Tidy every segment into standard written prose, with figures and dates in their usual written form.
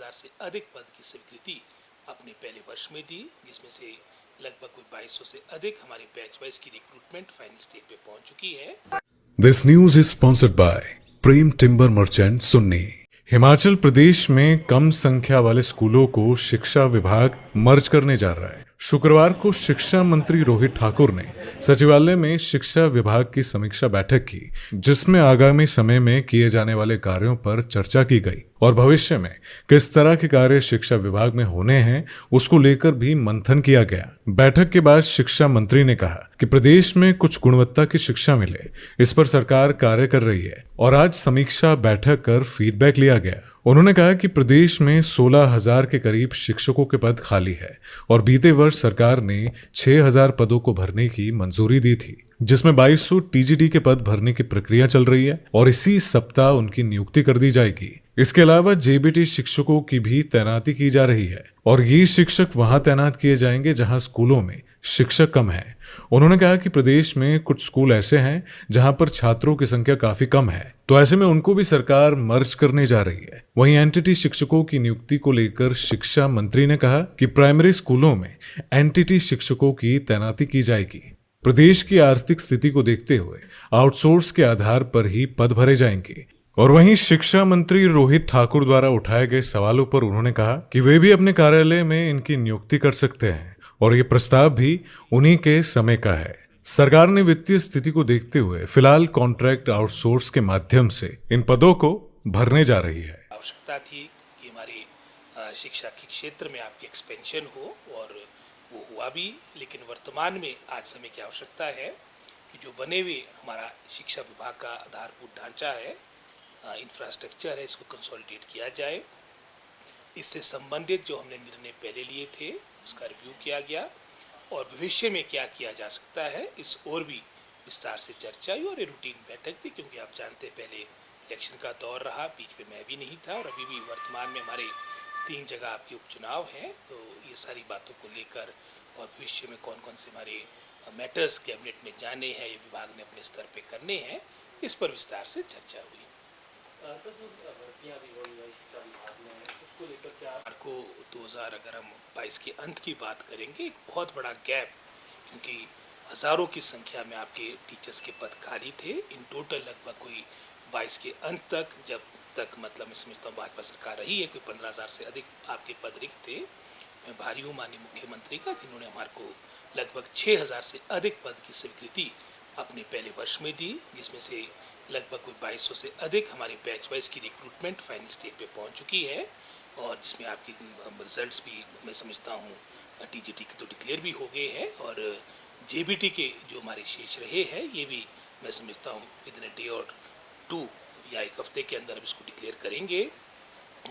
6000 से अधिक पद की स्वीकृति अपने पहले वर्ष में दी, जिसमें से लगभग 2200 से अधिक हमारी बैच वाइज की रिक्रूटमेंट फाइनल स्टेज पे पहुंच चुकी है। This news is sponsored by Prem timber merchant Sunni. Himachal Pradesh में कम संख्या वाले स्कूलों को शिक्षा विभाग मर्ज करने जा रहा है। शुक्रवार को शिक्षा मंत्री रोहित ठाकुर ने सचिवालय में शिक्षा विभाग की समीक्षा बैठक की, जिसमें आगामी समय में किए जाने वाले कार्यों पर चर्चा की गई और भविष्य में किस तरह के कार्य शिक्षा विभाग में होने हैं उसको लेकर भी मंथन किया गया। बैठक के बाद शिक्षा मंत्री ने कहा कि प्रदेश में कुछ गुणवत्ता की शिक्षा मिले, इस पर सरकार कार्य कर रही है और आज समीक्षा बैठक कर फीडबैक लिया गया। उन्होंने कहा कि प्रदेश में 16,000 के करीब शिक्षकों के पद खाली है और बीते वर्ष सरकार ने 6,000 पदों को भरने की मंजूरी दी थी, जिसमें 2200 टीजीटी के पद भरने की प्रक्रिया चल रही है और इसी सप्ताह उनकी नियुक्ति कर दी जाएगी। इसके अलावा जेबीटी शिक्षकों की भी तैनाती की जा रही है और ये शिक्षक वहां तैनात किए जाएंगे जहां स्कूलों में शिक्षक कम है। उन्होंने कहा कि प्रदेश में कुछ स्कूल ऐसे हैं जहां पर छात्रों की संख्या काफी कम है, तो ऐसे में उनको भी सरकार मर्ज करने जा रही है। वहीं एनटीटी शिक्षकों की नियुक्ति को लेकर शिक्षा मंत्री ने कहा कि प्राइमरी स्कूलों में एनटीटी शिक्षकों की तैनाती की जाएगी। प्रदेश की आर्थिक स्थिति को देखते हुए आउटसोर्स के आधार पर ही पद भरे जाएंगे। और वहीं शिक्षा मंत्री रोहित ठाकुर द्वारा उठाए गए सवालों पर उन्होंने कहा कि वे भी अपने कार्यालय में इनकी नियुक्ति कर सकते हैं और ये प्रस्ताव भी उन्हीं के समय का है। सरकार ने वित्तीय स्थिति को देखते हुए फिलहाल कॉन्ट्रैक्ट आउटसोर्स के माध्यम से इन पदों को भरने जा रही है। आवश्यकता थी कि हमारे शिक्षा के क्षेत्र में आपकी एक्सपेंशन हो और वो हुआ भी, लेकिन वर्तमान में आज समय की आवश्यकता है कि जो बने हुए हमारा शिक्षा विभाग का आधारभूत ढांचा है, इंफ्रास्ट्रक्चर है, इसको कंसोलिडेट किया जाए। इससे संबंधित जो हमने निर्णय पहले लिए थे उसका रिव्यू किया गया और भविष्य में क्या किया जा सकता है इस और भी विस्तार से चर्चा हुई और ये रूटीन बैठक थी, क्योंकि आप जानते हैं पहले इलेक्शन का दौर रहा, बीच में मैं भी नहीं था और अभी भी वर्तमान में हमारे 3 जगह आपके उपचुनाव हैं, तो ये सारी बातों को लेकर और भविष्य में कौन कौन से हमारे मैटर्स कैबिनेट में जाने हैं, ये विभाग ने अपने स्तर पे करने हैं, इस पर विस्तार से चर्चा हुई। सर, जो भर्तियां अभी हो रही है शिक्षा विभाग में, उसको लेकर क्या को 2000 अगर हम 22 के अंत की बात करेंगे, एक बहुत बड़ा गैप, क्योंकि हज़ारों की संख्या में आपके टीचर्स के पद खाली थे। इन टोटल लगभग कोई 22 के अंत तक, जब तक मतलब इसमें तो भाजपा सरकार रही है, कोई 15,000 से अधिक आपके पद रिक्त थे। मैं भारी हूँ माननीय मुख्यमंत्री का, जिन्होंने हमारे को लगभग 6,000 से अधिक पद की स्वीकृति अपने पहले वर्ष में दी, जिसमें से लगभग कोई 2200 से अधिक हमारी बैच वाइज की रिक्रूटमेंट फाइनल स्टेज पे पहुंच चुकी है और जिसमें आपकी रिजल्ट्स भी मैं समझता हूँ टीजीटी के तो डिक्लेयर भी हो गए हैं और जेबीटी के जो हमारे शेष रहे हैं ये भी मैं समझता हूँ इतने डे और 2 या 1 हफ्ते के अंदर इसको डिक्लेयर करेंगे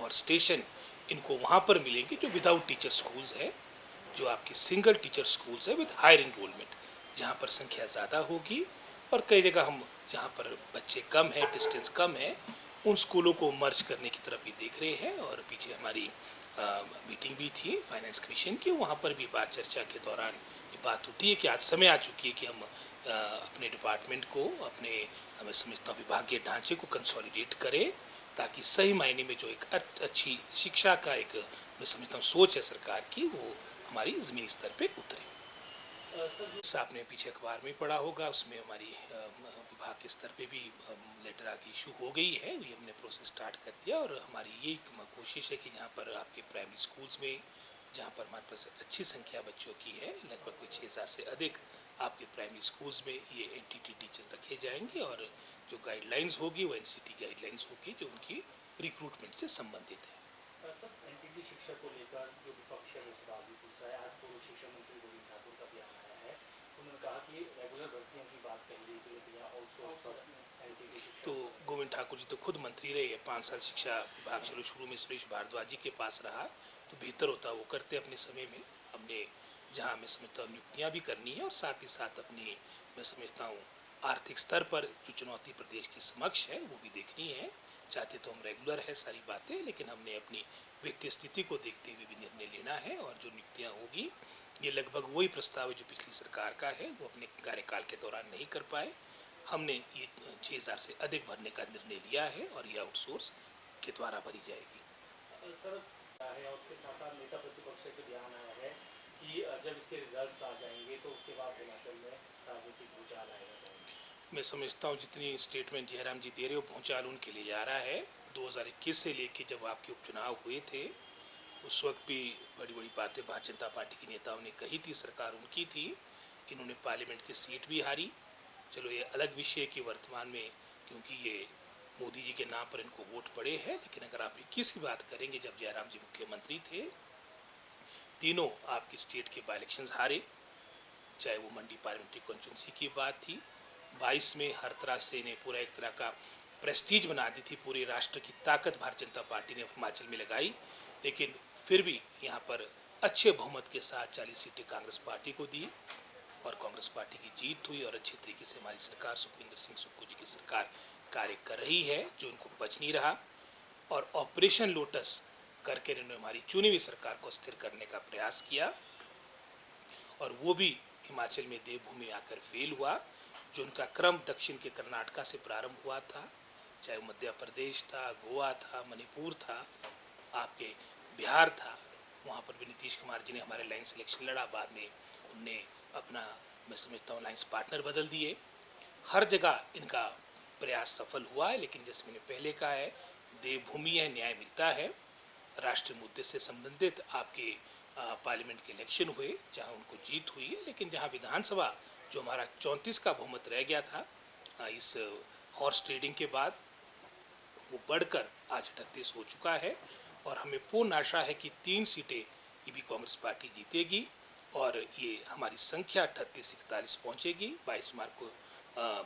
और स्टेशन इनको वहाँ पर मिलेंगे जो विदाउट टीचर स्कूल्स है, जो आपकी सिंगल टीचर स्कूल्स है विद हायर इनरोलमेंट, जहाँ पर संख्या ज़्यादा होगी और कई जगह हम जहाँ पर बच्चे कम है, डिस्टेंस कम है, उन स्कूलों को मर्ज करने की तरफ भी देख रहे हैं। और पीछे हमारी मीटिंग भी थी फाइनेंस कमीशन की, वहाँ पर भी बात चर्चा के दौरान ये बात उठी है कि आज समय आ चुकी है कि हम अपने डिपार्टमेंट को, अपने मैं समझता हूँ विभागीय ढांचे को कंसोलिडेट करें, ताकि सही मायने में जो एक अच्छी शिक्षा का एक मैं समझता हूँ सोच है सरकार की, वो हमारी ज़मीनी स्तर पर उतरे। आपने पीछे अखबार में पढ़ा होगा, उसमें हमारी विभाग के स्तर पे भी लेटर आके इशू हो गई है, ये हमने प्रोसेस स्टार्ट कर दिया और हमारी यही कोशिश है कि जहाँ पर आपके प्राइमरी स्कूल्स में, जहाँ पर हमारे पास अच्छी संख्या बच्चों की है, लगभग कोई 6,000 से अधिक आपके प्राइमरी स्कूल्स में ये एनटीटी टीचर रखे जाएंगे और जो गाइडलाइंस होगी वो एनसीटी गाइडलाइंस होगी जो उनकी रिक्रूटमेंट से संबंधित है। सर, एनटीटी शिक्षा को लेकर जो विपक्ष है वो सवाल भी पूछ रहा है। आज पूर्व शिक्षा मंत्री रोहित ठाकुर का बयान आया है, उन्होंने कहा कि रेगुलर भर्तियों की बात कही गई थी, यहाँ आउटसोर्स पर एनटीटी शिक्षा। तो गोविंद ठाकुर जी तो खुद मंत्री रहे हैं, 5 साल शिक्षा विभाग चलो शुरू में सुरेश भारद्वाज जी के पास रहा, तो बेहतर होता वो करते अपने समय में। हमने जहाँ मैं समझता हूँ नियुक्तियाँ भी करनी है और साथ ही साथ अपनी मैं समझता हूँ आर्थिक स्तर पर जो चुनौती प्रदेश के समक्ष है वो भी देखनी है। चाहते तो हम रेगुलर है सारी बातें, लेकिन हमने अपनी वित्तीय स्थिति को देखते हुए भी निर्णय लेना है और जो नियुक्तियाँ होगी ये लगभग वही प्रस्ताव है जो पिछली सरकार का है, वो अपने कार्यकाल के दौरान नहीं कर पाए। हमने ये 6,000 से अधिक भरने का निर्णय लिया है और ये आउटसोर्स के द्वारा भरी जाएगी। सर, इसके साथ साथ नेता प्रतिपक्ष से बयान आया है कि जब इसके रिजल्ट्स आ जाएंगे तो उसके बाद हिमाचल में राजनीतिक भूचाल आएगा। मैं समझता हूँ जितनी स्टेटमेंट जयराम जी दे रहे हो भूचाल उनके लिए जा रहा है। 2021 से लेके जब आपके उपचुनाव हुए थे उस वक्त भी बड़ी बड़ी बातें भारतीय जनता पार्टी के नेताओं ने कही थी, सरकार उनकी थी, इन्होंने पार्लियामेंट की सीट भी हारी। चलो ये अलग विषय कि वर्तमान में क्योंकि ये मोदी जी के नाम पर इनको वोट पड़े हैं, लेकिन अगर आप 21 की बात करेंगे जब जयराम जी मुख्यमंत्री थे तीनों आपकी स्टेट के बाई इलेक्शन हारे, चाहे वो मंडी पार्लियामेंट्री कॉन्स्टिट्यूंसी की बात थी। 22 में हर तरह से इन्हें पूरा एक तरह का प्रेस्टीज बना दी थी, पूरे राष्ट्र की ताकत भारतीय जनता पार्टी ने हिमाचल में लगाई, लेकिन फिर भी यहाँ पर अच्छे बहुमत के साथ 40 सीटें कांग्रेस पार्टी को दी और कांग्रेस पार्टी की जीत हुई और अच्छे तरीके से हमारी सरकार सुखविंदर सिंह सुक्खू जी की सरकार कार्य कर रही है, जो इनको बच नहीं रहा। और ऑपरेशन लोटस करके इन्होंने हमारी चुनी हुई सरकार को स्थिर करने का प्रयास किया और वो भी हिमाचल में देवभूमि आकर फेल हुआ। जो उनका क्रम दक्षिण के कर्नाटका से प्रारंभ हुआ था, चाहे वो मध्य प्रदेश था, गोवा था, मणिपुर था, आपके बिहार था, वहाँ पर भी नीतीश कुमार जी ने हमारे लाइन सिलेक्शन लड़ा, बाद में उनने अपना मैं समझता हूँ लाइन्स पार्टनर बदल दिए। हर जगह इनका प्रयास सफल हुआ है, लेकिन जैसे मैंने पहले कहा है देवभूमि है, न्याय मिलता है। राष्ट्रीय मुद्दे से संबंधित आपके पार्लियामेंट के इलेक्शन हुए जहां उनको जीत हुई है, लेकिन जहां विधानसभा जो हमारा 34 का बहुमत रह गया था इस हॉर्स ट्रेडिंग के बाद, वो बढ़कर आज 38 हो चुका है और हमें पूर्ण आशा है कि 3 सीटें ये भी कांग्रेस पार्टी जीतेगी और ये हमारी संख्या 38-41 पहुंचेगी। 22 मार्च को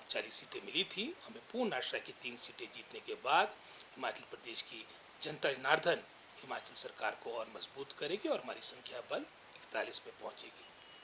40 सीटें मिली थी, हमें पूर्ण आशा है कि 3 सीटें जीतने के बाद हिमाचल प्रदेश की जनता जनार्दन हिमाचल सरकार को और मजबूत करेगी और हमारी संख्या बल 41 पे पहुंचेगी।